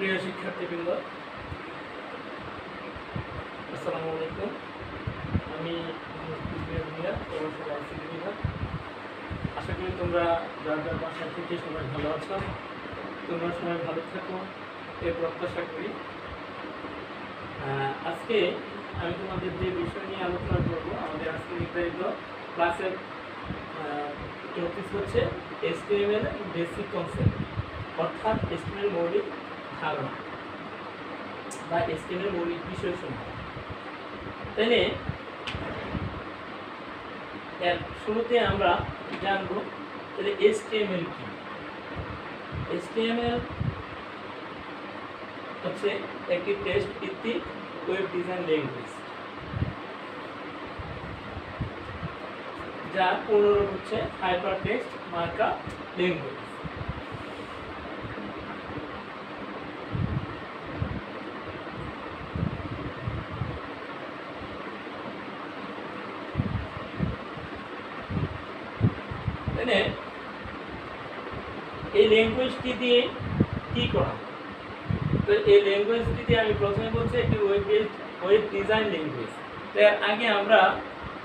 প্রিয় শিক্ষার্থীবৃন্দ, আসসালামু আলাইকুম। আমি আশা করি তোমরা যার যার বাসা থেকে সবাই ভালো আছো। তোমরা সবাই ভালো থাকো এ প্রত্যাশা করি। আজকে আমি তোমাদের যে বিষয় নিয়ে আলোচনা করবো, আমাদের আজকে নির্ধারিত ক্লাসের টপিক হচ্ছে HTML বেসিক কনসেপ্ট, অর্থাৎ HTML মৌলিক ধারণা বা HTML মৌলিক বিষয়সমূহ। তাইলে এর শুরুতে আমরা জানবো তাহলে HTML কি। HTML হচ্ছে একটি টেক্সট ভিত্তিক ওয়েব ডিজাইন ল্যাঙ্গুয়েজ, যা পুনরূপ হচ্ছে হাইপারটেক্সট মার্কআপ ল্যাঙ্গুয়েজ। এই ল্যাঙ্গুয়েজটি দিয়ে কি করা, তো এই ল্যাঙ্গুয়েজটি দিয়ে আমি প্রথমে বলছি একটি ওয়েব ডিজাইন ল্যাঙ্গুয়েজ। এর আগে আমরা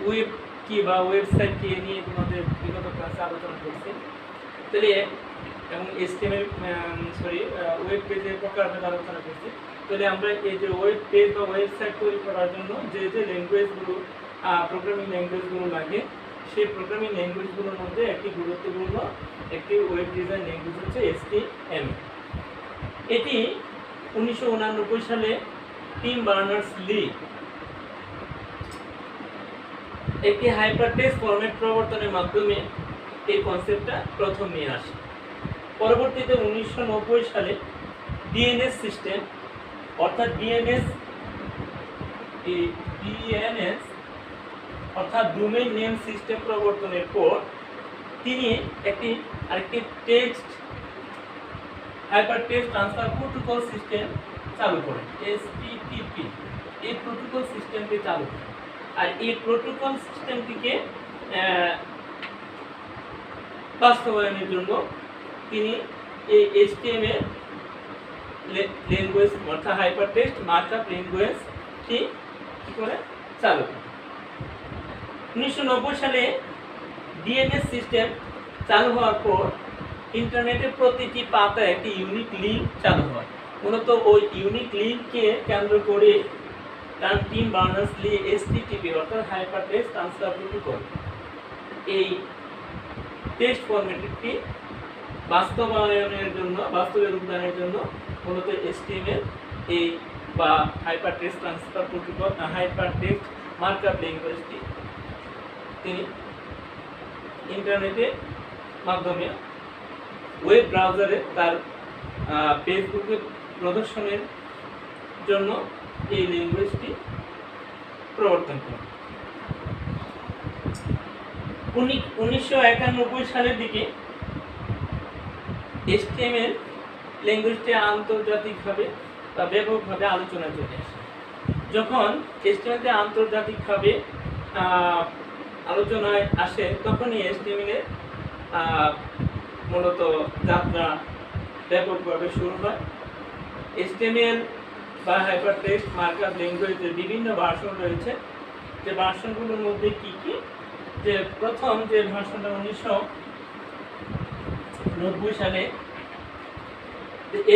ওয়েব কি বা ওয়েবসাইট কি নিয়ে তোমাদের বিগত ক্লাসে আলোচনা করছি। তাহলে এবং HTML ওয়েব পেজের প্রকারভেদ আলোচনা করছি। তাহলে আমরা এই যে ওয়েব পেজ বা ওয়েবসাইট তৈরি করার জন্য যে যে ল্যাঙ্গুয়েজগুলো প্রোগ্রামিং ল্যাঙ্গুয়েজগুলো লাগে, সেই প্রোগ্রামিং ল্যাঙ্গুয়েজগুলোর মধ্যে একটি গুরুত্বপূর্ণ একটি ওয়েব ডিজাইন ল্যাঙ্গুয়েজ হচ্ছে HTML। এটি 1989 সালে টিম বার্নার্স-লি একটি হাইপারটেক্সট ফরম্যাট প্রবর্তনের মাধ্যমে এই কনসেপ্টটা প্রথম নিয়ে আসে। পরবর্তীতে 1990 সালে DNS সিস্টেম অর্থাৎ DNS অর্থাৎ ডোমেইন নেম সিস্টেম প্রবর্তনের পর তিনি আরেকটি text hypertext transfer protocol system চালু করেন, HTTP। এই প্রোটোকল সিস্টেমটি চালু করেন, আর এই প্রোটোকল সিস্টেমটিকে বাস্তবায়নের জন্য তিনি এই HTML ল্যাঙ্গুয়েজ অর্থাৎ হাইপারটেক্সট মার্কআপ ল্যাঙ্গুয়েজটি কি করে চালু করেন। 1990 সালে DNS সিস্টেম চালু হওয়ার পর ইন্টারনেটের প্রতিটি পাতায় একটি ইউনিক লিঙ্ক চালু হয়। মূলত ওই ইউনিক লিঙ্ককে কেন্দ্র করে টিম বার্নার্স-লি HTTP অর্থাৎ হাইপারটেক্সট ট্রান্সফার প্রোটোকল এই টেক্সট ফরম্যাটটি বাস্তবে রূপদানের জন্য মূলত HTML এই বা hypertext transfer protocol hypertext markup ল্যাঙ্গুয়েজটি তিনি ইন্টারনেটের মাধ্যমে ওয়েব ব্রাউজারে তার ফেসবুকে প্রদর্শনের জন্য এই ল্যাঙ্গুয়েজটি প্রবর্তন করেন। 1991 সালের দিকে HTML ল্যাঙ্গুয়েজটি আন্তর্জাতিকভাবে বা ব্যাপকভাবে আলোচনায় চলে আসে। যখন HTML আন্তর্জাতিকভাবে আলোচনায় আসে, তখনই HTML এর মূলত যাত্রা ব্যাপকভাবে শুরু হয়। HTML বা হাইপারটেক্সট মার্কআপ ল্যাঙ্গুয়েজের বিভিন্ন ভার্সন রয়েছে। যে ভার্সনগুলোর মধ্যে কি কি, যে প্রথম যে ভার্সনটা 1990 সালে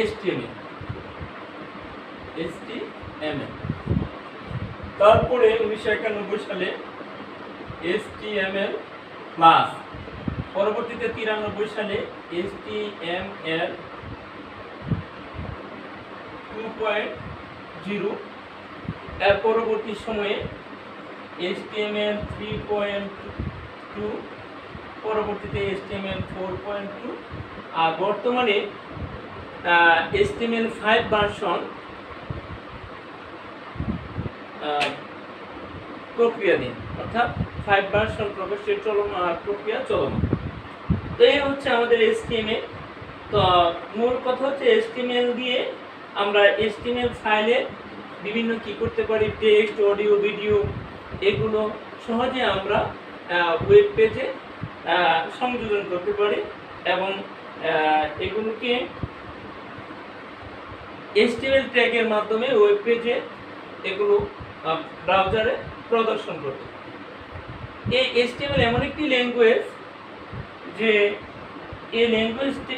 HTML, তারপরে 1991 সালে HTML+, পরবর্তীতে 93 সালে HTML 2.0, এর পরবর্তী সময়ে HTML 3.2, পরবর্তীতে HTML 4.2, আর বর্তমানে HTML 5 ভার্সন প্রক্রিয়াধীন, অর্থাৎ 5 ভার্সন প্রকাশের প্রক্রিয়া চলমান। তো এই হচ্ছে আমাদের HTML। তো মূল কথা হচ্ছে HTML দিয়ে আমরা HTML ফাইলে বিভিন্ন কি করতে পারি, টেক্সট, অডিও, ভিডিও, এগুলো সহজে আমরা ওয়েব পেজে সংযোজন করতে পারি এবং এগুলোকে HTML ট্যাগের মাধ্যমে ওয়েব পেজে এগুলো ব্রাউজারে প্রদর্শন করতে। এই HTML এমন একটি ল্যাঙ্গুয়েজ যে এই ল্যাঙ্গুয়েজটি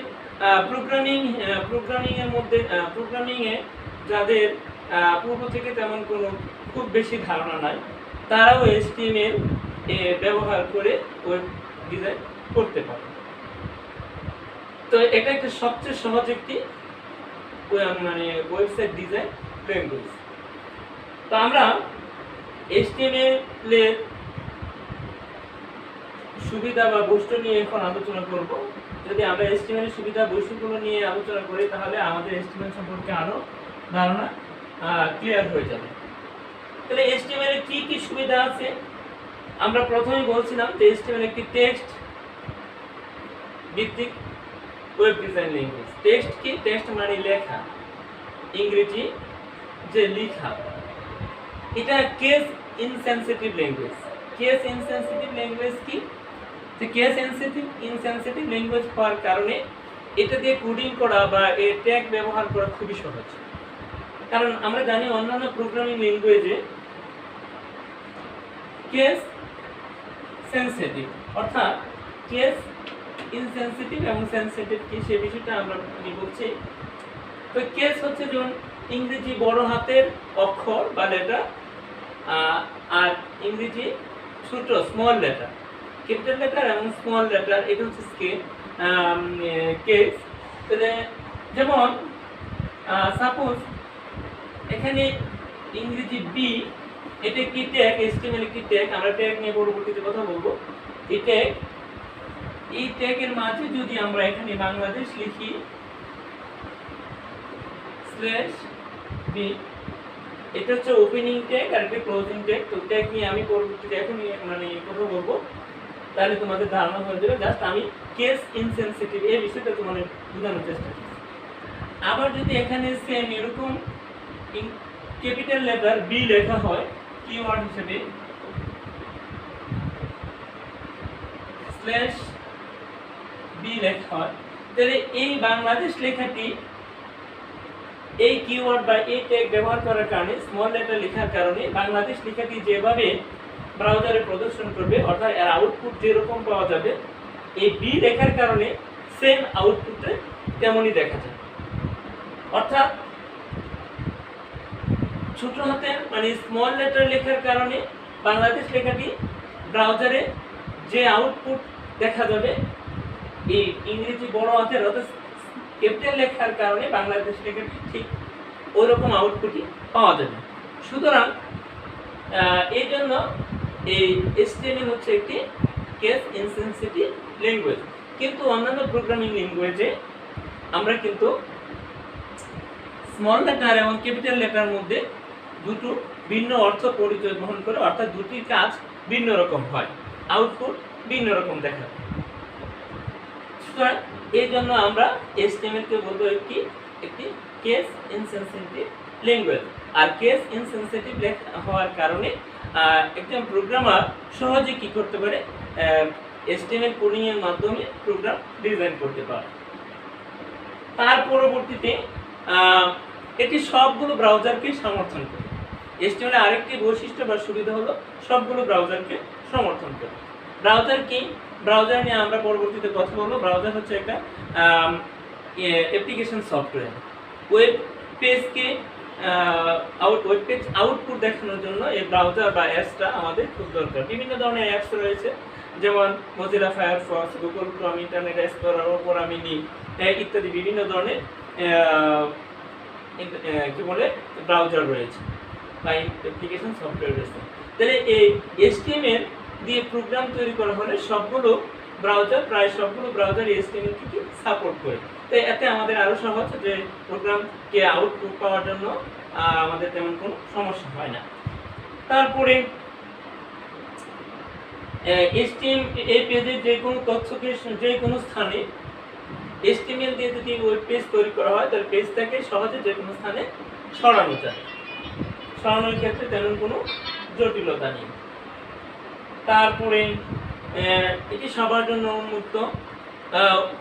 প্রোগ্রামিংয়ের মধ্যে প্রোগ্রামিংয়ে যাদের পূর্ব থেকে তেমন কোনো খুব বেশি ধারণা নাই, তারাও HTML ব্যবহার করে ওয়েব ডিজাইন করতে পারে। তো এটা একটা সবচেয়ে সহজ একটি মানে ওয়েবসাইট ডিজাইন ল্যাঙ্গুয়েজ। তো আমরা HTML এর সুবিধা বা বৈশিষ্ট্য নিয়ে এখন আলোচনা করব। যদি আমরা HTML এর সুবিধা বৈশিষ্ট্যগুলো নিয়ে আলোচনা করি তাহলে আমাদের HTML সম্পর্কে আরো ধারণা ক্লিয়ার হয়ে যাবে। তাহলে HTML এর কি কি সুবিধা আছে? আমরা প্রথমেই বলছিলাম যে HTML একটি টেক্সট ভিত্তিক ওয়েব ডিজাইন ল্যাঙ্গুয়েজ। টেক্সট কি? টেক্সট মানে লেখা, ইংরেজি যে লেখা। এটা case insensitive language. Case insensitive language কি? যে কেস ইনসেনসিটিভ ল্যাঙ্গুয়েজ হওয়ার কারণে এটা দিয়ে কোডিং করা বা এর ট্যাগ ব্যবহার করা খুবই সহজ। কারণ আমরা জানি অন্যান্য প্রোগ্রামিং ল্যাঙ্গুয়েজে কেস সেনসিটিভ, অর্থাৎ কেস ইনসেনসিটিভ এবং সেনসিটিভ কি সে বিষয়টা আমরা বলছি। তো কেস হচ্ছে যেমন ইংরেজি বড় হাতের অক্ষর বা লেটার, আর ইংরেজি ছোট স্মল লেটার, ক্যাপিটাল লেটার এবং স্মল লেটার, এটা হচ্ছে কেস। তাহলে যেমন সাপোজ এখানে ইংরেজি বি, এটা একটি ট্যাগ, HTML একটি ট্যাগ, আমরা ট্যাগ নিয়ে পরবর্তীতে কথা বলবো। এই ট্যাগের মাঝে যদি আমরা এখানে বাংলাদেশ লিখি /b, এটা হচ্ছে ওপেনিং ট্যাগ আর এটা ক্লোজিং ট্যাগ। তো ট্যাগ নিয়ে আমি পরবর্তীতে এখনই মানে কথা বলবো, তাহলে তোমাদের ধারণা হয়ে যাবে। জাস্ট আমি কেস ইনসেনসিটিভ এই বিষয়টা তোমাদের বোঝানোর চেষ্টা করছি। আবার যদি এখানে সেম এরকম ক্যাপিটাল লেটার বি লেখা হয় কিওয়ার্ড হিসেবে /b লেখা হয়, তাহলে এই বাংলাদেশ লেখাটি এই কিওয়ার্ড বা এই ট্যাগ ব্যবহার করার কারণে, স্মল লেটার লেখার কারণে বাংলাদেশ লেখাটি যেভাবে ব্রাউজারে প্রদর্শন করবে, অর্থাৎ এর আউটপুট যেরকম পাওয়া যাবে, এই বি লেখার কারণে সেম আউটপুটে তেমনই দেখা যায়। অর্থাৎ ছোট হাতের মানে স্মল লেটার লেখার কারণে বাংলাদেশ লেখাটি ব্রাউজারে যে আউটপুট দেখা যাবে, এই ইংরেজি বড় হাতের অর্থাৎ ক্যাপিটাল লেখার কারণে বাংলাদেশ লেখাটি ঠিক ওইরকম আউটপুটই পাওয়া যাবে। সুতরাং এই জন্য এই HTML হচ্ছে একটি কেস ইনসেনসিটিভ ল্যাঙ্গুয়েজ। কিন্তু অন্যান্য প্রোগ্রামিং ল্যাঙ্গুয়েজে আমরা কিন্তু স্মল লেটার এবং ক্যাপিটাল লেটার মধ্যে দুটো ভিন্ন অর্থ পরিচয় বহন করে, অর্থাৎ দুটির কাজ ভিন্ন রকম হয়, আউটপুট ভিন্ন রকম দেখায়। সুতরাং এই জন্য আমরা HTML কে বলবো একটি কেস ইনসেনসিটিভ ল্যাঙ্গুয়েজ। আর কেস ইনসেনসিটিভ হওয়ার কারণে একজন প্রোগ্রামার সহজে কি করতে পারে, HTML কোডিং এর মাধ্যমে প্রোগ্রাম ডিজাইন করতে পারে। তার পরবর্তীতে এটি সবগুলো ব্রাউজারকে সমর্থন করে। HTML এর আরেকটি বৈশিষ্ট্য বা সুবিধা হলো সবগুলো ব্রাউজারকে সমর্থন করে। ব্রাউজার কি? ব্রাউজার নিয়ে আমরা পরবর্তীতে কথা বলবো। ব্রাউজার হচ্ছে একটা অ্যাপ্লিকেশন সফটওয়্যার। ওয়েব পেজকে ওয়েব পেজ আউটপুট দেখানোর জন্য এই ব্রাউজার বা অ্যাপসটা আমাদের খুব দরকার। বিভিন্ন ধরনের অ্যাপস রয়েছে, যেমন Mozilla Firefox, Google Chrome, internet explorer, Opera mini ইত্যাদি বিভিন্ন ধরনের কি বলে ব্রাউজার রয়েছে বা অ্যাপ্লিকেশন সফটওয়্যার রয়েছে। তাহলে এই HTML দিয়ে প্রোগ্রাম তৈরি করা হলে সবগুলো ব্রাউজার, প্রায় সবগুলো ব্রাউজার HTML কে সাপোর্ট করে। তো এতে আমাদের আরো সহজ যে প্রোগ্রামকে আউটপুট পাওয়ার জন্য আমাদের তেমন কোনো সমস্যা হয় না। তারপরে HTML এই পেজের যে কোনো তথ্যকে যে কোনো স্থানে HTML দিয়ে যদি ওয়েব পেজ তৈরি করা হয়, তাহলে পেজটাকে সহজে যে কোনো স্থানে সরানো যায়। সরানোর ক্ষেত্রে তেমন কোনো জটিলতা নেই। তারপরে এটি সবার জন্য উন্মুক্ত।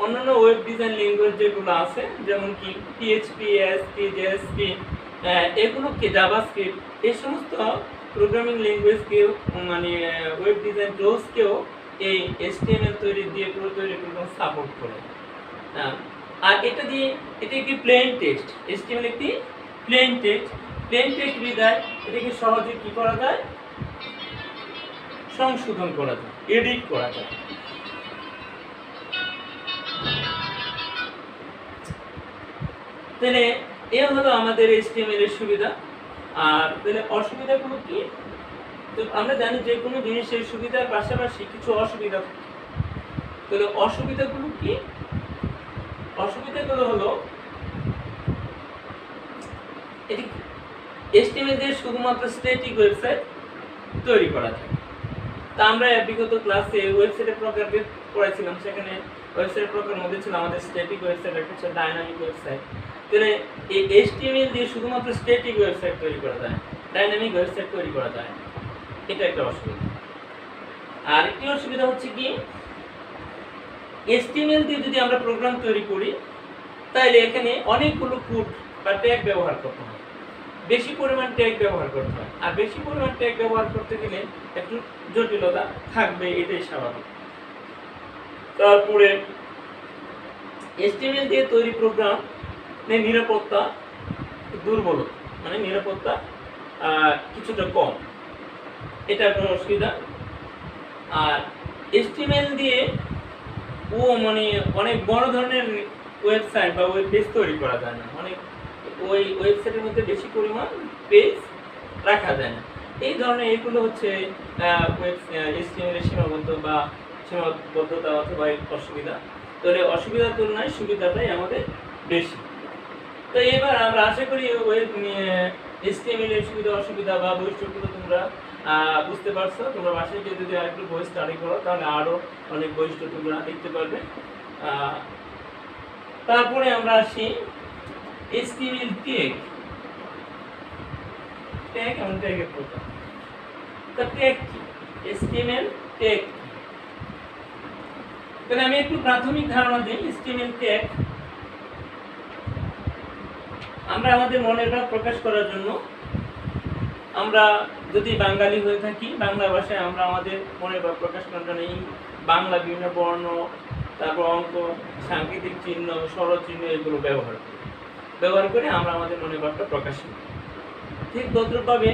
অন্যান্য ওয়েব ডিজাইন ল্যাঙ্গুয়েজ যেগুলো আছে যেমন কি PHP, ASP, JSP, এগুলোকে জাভাস্ক্রিপ্ট, এই সমস্ত প্রোগ্রামিং ল্যাঙ্গুয়েজকেও মানে ওয়েব ডিজাইন টুলসকেও এই HTML তৈরি প্রোগ্রাম সাপোর্ট করে। আর এটা একটি প্লেন টেক্সট, HTML একটি প্লেন টেক্সট বিধায় এটাকে সহজে কি করা যায়, সংশোধন করা যায়, এডিট করা যায়। তাহলে এ হলো আমাদের HTML এর সুবিধা। আর তাহলে অসুবিধাগুলো কি? তো আমরা জানি যে কোনো জিনিসের সুবিধার পাশাপাশি কিছু অসুবিধা থাকে। তাহলে অসুবিধাগুলো কি? অসুবিধাগুলো হলো এটি HTML দিয়ে শুধুমাত্র স্ট্যাটিক ওয়েবসাইট তৈরি করা যায়। তা আমরা বিগত ক্লাসে ওয়েবসাইটের প্রকারভেদ পড়াইছিলাম, সেখানে ওয়েবসাইটের প্রকারের মধ্যে ছিল আমাদের স্ট্যাটিক ওয়েবসাইট, একটা ছিল ডাইনামিক ওয়েবসাইট। তাহলে এই HTML দিয়ে শুধুমাত্র স্ট্যাটিক ওয়েবসাইট তৈরি করা যায়, ডাইনামিক ওয়েবসাইট তৈরি করা যায়, এটা একটা অসুবিধা। আর একটি অসুবিধা হচ্ছে কি, HTML দিয়ে যদি আমরা প্রোগ্রাম তৈরি করি তাহলে এখানে অনেকগুলো কোড বা ট্যাগ ব্যবহার করতে হয়, বেশি পরিমাণ ট্যাগ ব্যবহার করতে হয়। আর বেশি পরিমাণ ট্যাগ ব্যবহার করতে গেলে একটু জটিলতা থাকবে, এটাই স্বাভাবিক। তারপরে HTML দিয়ে তৈরি প্রোগ্রাম নিরাপত্তা দুর্বল, মানে নিরাপত্তা কিছুটা কম, এটা একটা অসুবিধা। আর HTML দিয়ে মানে অনেক বড় ধরনের ওয়েবসাইট বা ওয়েব পেজ তৈরি করা যায় না, অনেক ওই ওয়েবসাইটের মধ্যে বেশি পরিমাণ পেজ রাখা যায় না। এই ধরনের এগুলো হচ্ছে HTML এর সীমাবদ্ধতা অথবা অসুবিধা। তাহলে অসুবিধার তুলনায় সুবিধাটাই আমাদের বেশি। তো এবার আমরা আশা করি HTML এর সুবিধা অসুবিধা বা বৈশিষ্ট্যগুলো তোমরা বুঝতে পারছো। তোমরা বাসায় গিয়ে যদি আরেকটু বই স্টাডি করো তাহলে আরও অনেক বৈশিষ্ট্য তোমরা দেখতে পারবে। তারপরে আমরা আসি HTML ট্যাগ এবং ট্যাগের প্রকার। তো ট্যাগ কি? HTML ট্যাগ কি? তাহলে আমি একটু প্রাথমিক ধারণা দিই। HTML ট্যাগ আমরা আমাদের মনের ভাব প্রকাশ করার জন্য, আমরা যদি বাঙালি হয়ে থাকি বাংলা ভাষায় আমরা আমাদের মনের ভাব প্রকাশ করার জন্য বাংলা বিভিন্ন বর্ণ, তারপর অঙ্ক, সাংকেতিক চিহ্ন, সরল চিহ্ন এগুলো ব্যবহার করে আমরা আমাদের মনের ভাবটা প্রকাশ করি। ঠিক তদ্রূপভাবে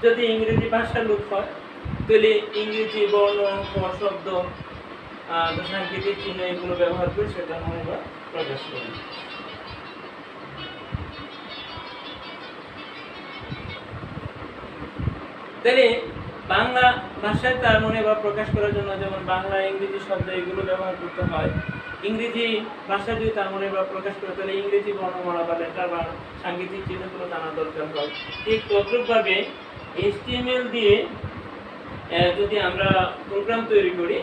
যদি ইংরেজি ভাষার লোক হয় তাহলে ইংরেজি বর্ণ, অঙ্ক, শব্দ, সাংকেতিক চিহ্ন এগুলো ব্যবহার করে সেটা মনের ভাব প্রকাশ করি। তাহলে বাংলা ভাষায় তার মনে ভাব প্রকাশ করার জন্য যেমন বাংলা ইংরেজি শব্দ এগুলো ব্যবহার করতে হয়। ইংরেজি ভাষায় যদি তার মনে ভাব প্রকাশ করে তাহলে ইংরেজি বর্ণমালা বা লেটার বা সাংকেতিক চিহ্নগুলো জানা দরকার হয়। ঠিক তদ্রূপভাবে HTML দিয়ে যদি আমরা প্রোগ্রাম তৈরি করি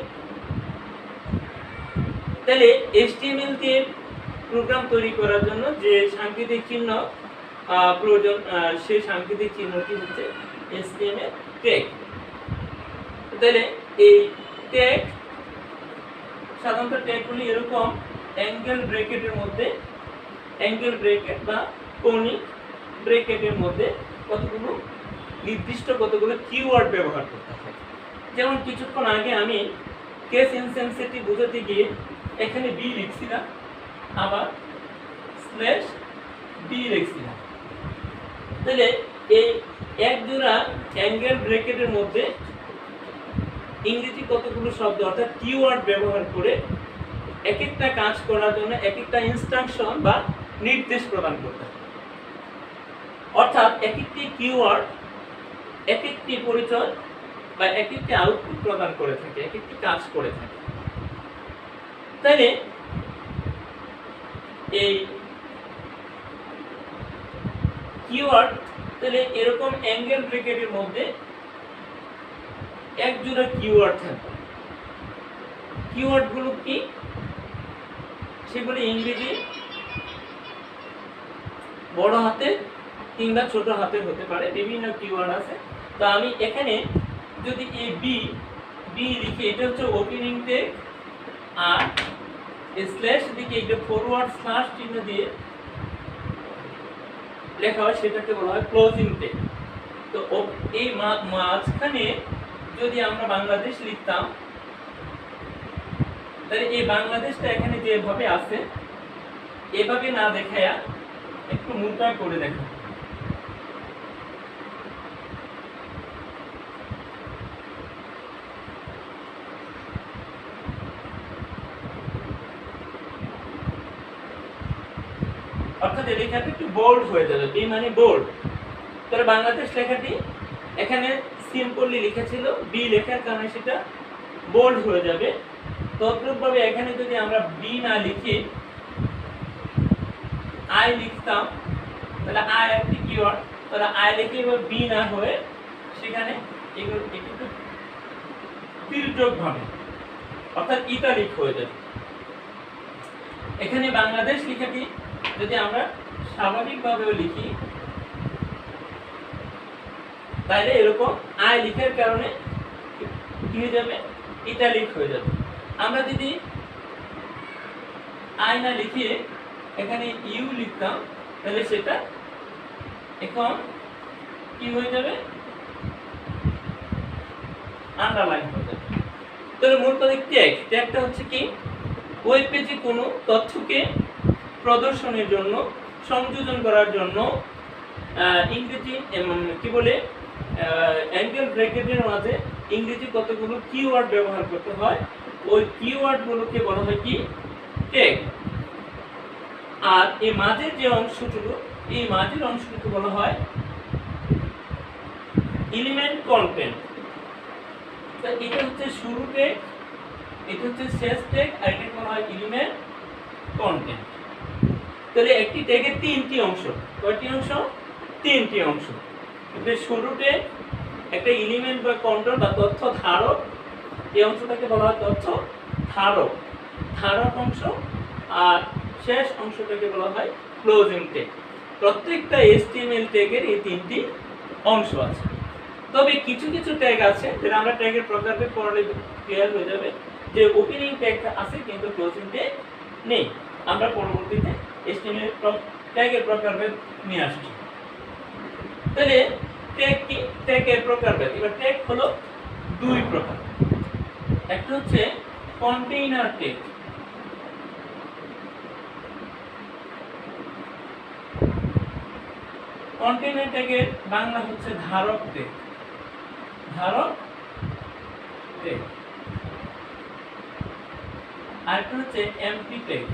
তাহলে HTML দিয়ে প্রোগ্রাম তৈরি করার জন্য যে সাংকেতিক চিহ্ন প্রয়োজন, সেই সাংকেতিক চিহ্নটি হচ্ছে HTML ট্যাগ। তাহলে এই ট্যাগ সাধারণত ট্যাগগুলি এরকম অ্যাঙ্গেল ব্র্যাকেটের মধ্যে, অ্যাঙ্গেল ব্র্যাকেট বা কৌণিক ব্র্যাকেটের মধ্যে কতগুলো কিওয়ার্ড ব্যবহার করতে হয়। যেমন কিছুক্ষণ আগে আমি কেস ইনসেনসিটিভ বোঝাতে গিয়ে এখানে বি লিখছিলাম, আবার /b লিখছিলাম। তাহলে এই এক জোড়া অ্যাঙ্গেল ব্র্যাকেটের মধ্যে ইংরেজি কতগুলো শব্দ অর্থাৎ কিওয়ার্ড ব্যবহার করে এক একটা কাজ করার জন্য এক একটা ইনস্ট্রাকশন বা নির্দেশ প্রদান করতে হয়। অর্থাৎ এক একটি কিওয়ার্ড এক একটি পরিচয় বা এক একটি আউটপুট প্রদান করে থাকে, এক একটি কাজ করে থাকে। তাইলে এই কিওয়ার্ড তাহলে এরকম অ্যাঙ্গেল ব্র্যাকেটের মধ্যে এক জোড়া কিওয়ার্ড থাকবে। কিওয়ার্ডগুলো কি? সেগুলো ইংরেজি বড় হাতে কিংবা ছোট হাতে হতে পারে, বিভিন্ন কিওয়ার্ড আছে। তো আমি এখানে যদি এই বি লিখি, এটা হচ্ছে ওপেনিং ট্যাগ, আর স্ল্যাশ দিকে একটা ফরওয়ার্ড স্ল্যাশ চিহ্ন দিয়ে লেখা হয় সেটাকে বলা হয় ক্লোজিং টেক। তো এই মাঝখানে যদি আমরা বাংলাদেশ লিখতাম তাহলে এই বাংলাদেশটা এখানে যেভাবে আছে এভাবে না দেখায়া একটু মোটা করে দেখা, অর্থাৎ এই লেখাটা একটু বোল্ড হয়ে যাবে, বি মানে বোল্ড। তাহলে বাংলাদেশ লেখাটি এখানে সিম্পলি লেখা ছিল, বি লেখার কারণে সেটা বোল্ড হয়ে যাবে। তদ্রূপভাবে এখানে যদি আমরা বি না লিখি আই লিখতাম তাহলে আই একটি কিওয়ার্ড, তাহলে আই লিখে এবার বি না হয়ে সেখানে এগুলো একটু তির্যক ভাবে অর্থাৎ ইতালিক হয়ে যাবে। এখানে বাংলাদেশ লেখাটি যদি আমরা স্বাভাবিকভাবেও লিখি তাহলে এরকম আই লিখার কারণে কি হয়ে যাবে, ইটালিক হয়ে যাবে। আমরা যদি আই না লিখে এখানে ইউ লিখতাম তাহলে সেটা এখন কি হয়ে যাবে, আন্ডারলাইন হয়ে যাবে। তাহলে মূল কথা ট্যাগটা হচ্ছে কি, ওয়েব পেজে কোনো তথ্যকে প্রদর্শনের জন্য, সংযোজন করার জন্য ইংরেজি কি বলে অ্যাঙ্গেল ব্র্যাকেটের মাঝে ইংরেজি কতগুলো কিওয়ার্ড ব্যবহার করতে হয়, ওই কিওয়ার্ডগুলোকে বলা হয় কি ট্যাগ। আর এই মাঝের যে অংশটুকু, এই মাঝের অংশটুকু বলা হয় এলিমেন্ট কন্টেন্ট। এটা হচ্ছে শুরু ট্যাগ, এটা হচ্ছে শেষ ট্যাগ, আর এটা বলা হয় এলিমেন্ট কন্টেন্ট। তাহলে একটি ট্যাগের তিনটি অংশ, কয়টি অংশ, তিনটি অংশ। শুরুতে একটা এলিমেন্ট বা কন্ট্রোল বা তথ্য ধারক, এই অংশটাকে বলা হয় তথ্য ধারক, ধারক অংশ। আর শেষ অংশটাকে বলা হয় ক্লোজিং ট্যাগ। প্রত্যেকটা HTML ট্যাগের এই তিনটি অংশ আছে। তবে কিছু কিছু ট্যাগ আছে যেটা আমরা ট্যাগের প্রকারভেদ পড়লে ক্লিয়ার হয়ে যাবে যে ওপেনিং ট্যাগ আছে কিন্তু ক্লোজিং ট্যাগ নেই। আমরা পরবর্তীতে HTML ট্যাগের প্রকারভেদ নিয়ে আসছি। তাহলে ট্যাগ কি, ট্যাগের প্রকারভেদ। এবার ট্যাগ হলো দুই প্রকার, একটা হচ্ছে কন্টেইনার ট্যাগ, কন্টেইনার ট্যাগের বাংলা হচ্ছে ধারক ট্যাগ, ধারক ট্যাগ। আরেকটা হচ্ছে এমটি ট্যাগ,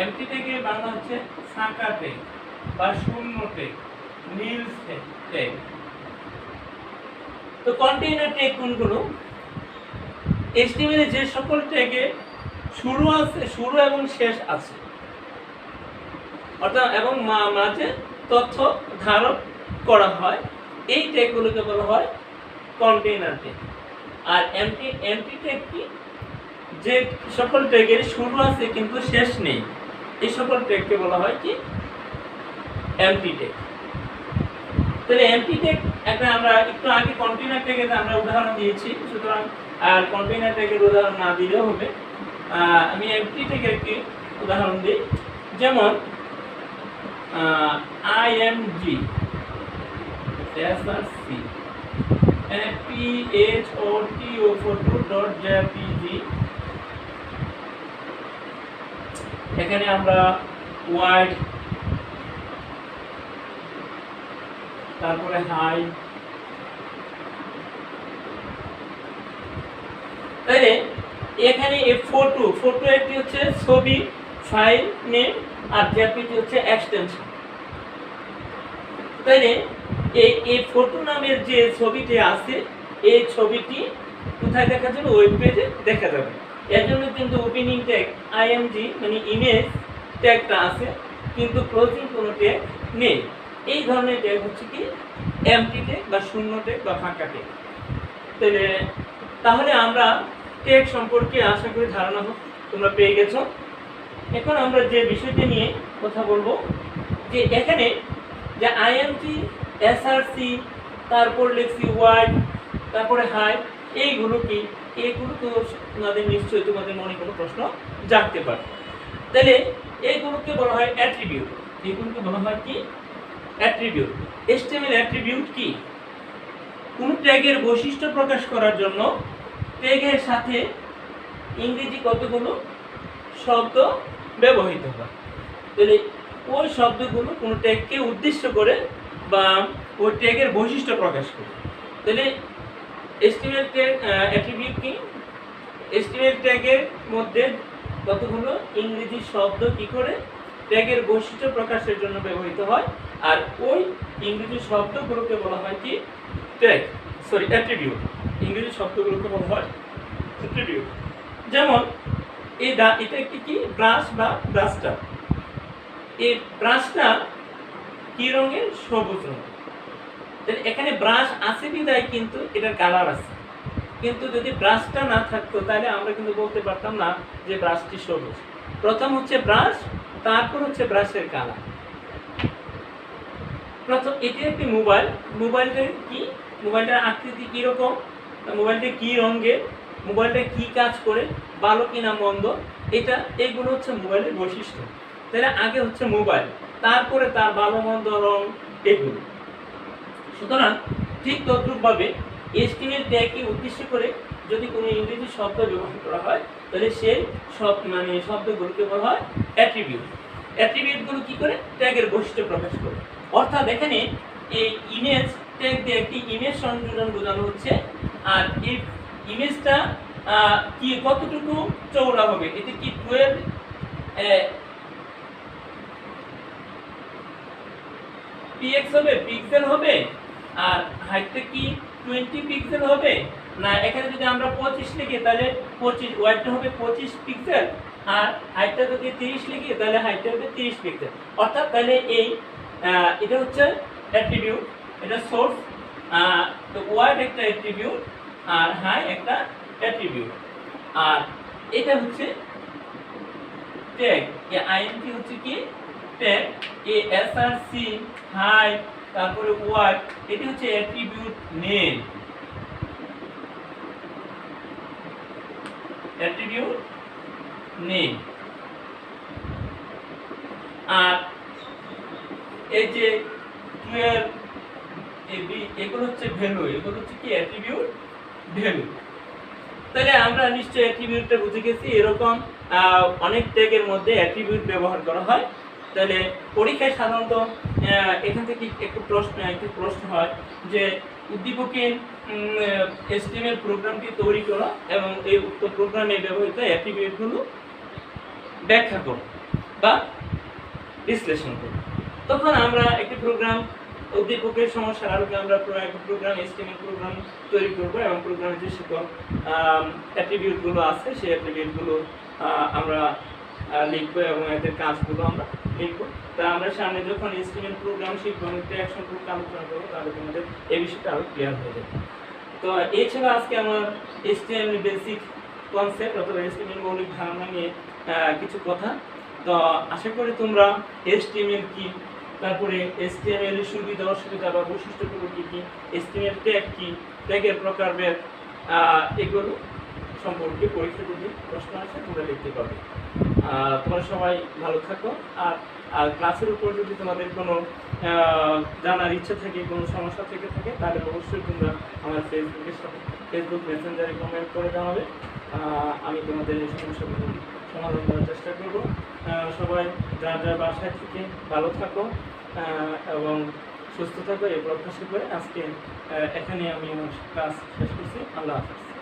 এমটি ট্যাগের বাংলা হচ্ছে ফাঁকা ট্যাগ বা শূন্য ট্যাগ, নীল ট্যাগ। তো কন্টেইনার ট্যাগ কোনগুলো, HTML এ যে সকল ট্যাগে শুরু আছে, শুরু এবং শেষ আছে, অর্থাৎ এবং মাঝে তথ্য ধারণ করা হয়, এই ট্যাগগুলোকে বলা হয় কন্টেইনার ট্যাগ। আর এমটি ট্যাগ কি, যে সকল ট্যাগের শুরু আছে কিন্তু শেষ নেই, এই সকল ট্যাগকে বলা হয় কি এমটি ট্যাগ। তাহলে এমটি ট্যাগ একটা আমরা একটু আগে কন্টেইনার ট্যাগের আমরা উদাহরণ দিয়েছি, সুতরাং আর কন্টেইনার ট্যাগের উদাহরণ না দিলেও হবে। আমি এমটি ট্যাগের একটি উদাহরণ দিই, যেমন img src photo.jpg, এখানে আমরা ওয়াইড, তারপরে হাই, তাইলে এখানে এই ফটো একটি হচ্ছে ছবি ফাইল নেম, আর জেপিজি হচ্ছে এক্সটেনশন। তাইলে এই ফটো নামের যে ছবিটি আছে, এই ছবিটি কোথায় দেখা যাবে, ওয়েব পেজে দেখা যাবে। এর জন্য কিন্তু ওপেনিং ট্যাগ img মানে ইমেজ ট্যাগটা আছে, কিন্তু ক্লোজিং কোনো ট্যাগ নেই। এই ধরনের ট্যাগ হচ্ছে কি এমটি ট্যাগ বা শূন্য ট্যাগ বা ফাঁকা ট্যাগ। তাহলে আমরা ট্যাগ সম্পর্কে আশা করি ধারণা তোমরা পেয়ে গেছো। এখন আমরা যে বিষয়টি নিয়ে কথা বলবো, যে এখানে যে img src, তারপর লিখছি ওয়ার্ড, তারপরে হাইট, এইগুলো কি? এইগুলো তো তোমাদের নিশ্চয়ই তোমাদের মনে কোনো প্রশ্ন জাগতে পারে। তাহলে এইগুলোকে বলা হয় অ্যাট্রিবিউট। এইগুলোকে বলা হয় কি? অ্যাট্রিবিউট। HTML অ্যাট্রিবিউট কি? কোন ট্যাগের বৈশিষ্ট্য প্রকাশ করার জন্য ট্যাগের সাথে ইংরেজি কতগুলো শব্দ ব্যবহৃত হয়। তাহলে ওই শব্দগুলো কোনো ট্যাগকে উদ্দেশ্য করে বা ওই ট্যাগের বৈশিষ্ট্য প্রকাশ করে। তাহলে HTML ট্যাগ অ্যাট্রিবিউট কি? HTML ট্যাগের মধ্যে কতগুলো ইংরেজি শব্দ কি করে ট্যাগের বৈশিষ্ট্য প্রকাশের জন্য ব্যবহৃত হয়, আর ওই ইংরেজি শব্দগুলোকে বলা হয় কি? Tag, sorry attribute. ইংরেজি শব্দগুলোকে বলা হয় অ্যাট্রিবিউট। যেমন এটা একটি কি? ব্রাশ বা ব্রাশটার। এই ব্রাশটা কি রঙের? সবুজ রঙের। তাহলে এখানে ব্রাশ আছে বিধায় কিন্তু এটার কালার আছে, কিন্তু যদি ব্রাশটা না থাকতো তাহলে আমরা কিন্তু বলতে পারতাম না যে ব্রাশটি সবুজ। প্রথম হচ্ছে ব্রাশ, তারপর হচ্ছে ব্রাশের কালার। প্রথম এটি একটি মোবাইল। মোবাইলটার কি? মোবাইলটার আকৃতি কীরকম, মোবাইলটা কী রঙের, মোবাইলটা কি কাজ করে, ভালো কিনা মন্দ, এগুলো হচ্ছে মোবাইলের বৈশিষ্ট্য। তাহলে আগে হচ্ছে মোবাইল, তারপরে তার ভালো মন্দ রং এগুলো। সুতরাং ঠিক তদ্রূপভাবে HTML ট্যাগকে উদ্দেশ্য করে যদি কোনো ইংরেজি শব্দ ব্যবহার করা হয় তাহলে সেই শব্দগুলোকে বলা হয় অ্যাট্রিবিউট। অ্যাট্রিবিউটগুলো কি করে? ট্যাগের বৈশিষ্ট্য প্রকাশ করে। অর্থাৎ এখানে এই ইমেজ ট্যাগ দিয়ে একটি ইমেজ সংযোজন বোঝানো হচ্ছে, আর এই ইমেজটা কি কতটুকু চওড়া হবে, এতে কি 12 px হবে, পিক্সেল হবে, আর হাইটটা কি 20 পিক্সেল হবে, না এখানে যদি আমরা 25 লিখি তাহলে 25 ওয়াইডটা হবে 25 পিক্সেল, আর হাইটটা যদি 30 লিখি তাহলে হাইটটা হবে 30 পিক্সেল। অর্থাৎ তাহলে এটা হচ্ছে অ্যাট্রিবিউট, এটা সোর্স, তো ওয়াইড একটা অ্যাট্রিবিউট আর হাই একটা অ্যাট্রিবিউট, আর এটা হচ্ছে ট্যাগ। আইএনটি হচ্ছে কি? ট্যাগ। SRC হাইট, তারপরে ওয়াইড, এটি হচ্ছে অ্যাট্রিবিউট নেম। Attribute name. আর এই যে 12 এগুলো হচ্ছে ভ্যালু, এগুলো হচ্ছে কি? Attribute value. তাহলে আমরা নিশ্চয়ই অ্যাট্রিবিউটটা বুঝে গেছি। এরকম অনেক ট্যাগের মধ্যে অ্যাট্রিবিউট ব্যবহার করা হয়। তাহলে পরীক্ষায় সাধারণত এখান থেকে একটু প্রশ্ন হয় যে উদ্দীপকের HTML প্রোগ্রামটি তৈরি করা এবং এই উক্ত প্রোগ্রামে ব্যবহৃত অ্যাট্রিবিউটগুলো ব্যাখ্যা করো বা বিশ্লেষণ করো। তখন আমরা একটি প্রোগ্রাম, উদ্দীপকের সমস্যার আলোকে আমরা একটা প্রোগ্রাম, HTML প্রোগ্রাম তৈরি করবো এবং প্রোগ্রামের যে সকল অ্যাট্রিবিউটগুলো আছে সেই অ্যাট্রিবিউটগুলো আমরা লিখবো এবং এদের কাজগুলো আমরা লিখবো। তা আমরা সামনে যখন HTML প্রোগ্রাম শিখবো এবং ট্যাগ সম্পর্কে আলোচনা করবো তাহলে তোমাদের এই বিষয়টা আরো ক্লিয়ার হয়ে যাবে। তো এই ছিল আজকে আমার HTML বেসিক কনসেপ্ট অথবা HTML মৌলিক ধারণা নিয়ে কিছু কথা। তো আশা করি তোমরা HTML কি, তারপরে HTML এর সুবিধা অসুবিধা বা বৈশিষ্ট্যগুলো কি কি, HTML ট্যাগ কি, ট্যাগের প্রকারভেদ, এগুলো সম্পর্কে পরীক্ষা যদি প্রশ্ন আসে তোমরা লিখতে পারবে। তোমরা সবাই ভালো থাকো। আর ক্লাসের উপর যদি তোমাদের কোনো জানার ইচ্ছা থাকে, কোনো সমস্যা থেকে থাকে তাহলে অবশ্যই তোমরা আমার ফেসবুক মেসেঞ্জারে কমেন্ট করে জানাবে। আমি তোমাদের এই সমস্যাগুলো সমাধান করার চেষ্টা করব। সবাই যার যার বাসায় থেকে ভালো থাকো এবং সুস্থ থাকো, এই প্রত্যাশা করে আজকে এখানে আমি আমার ক্লাস শেষ করছি। আল্লাহ হাফেজ।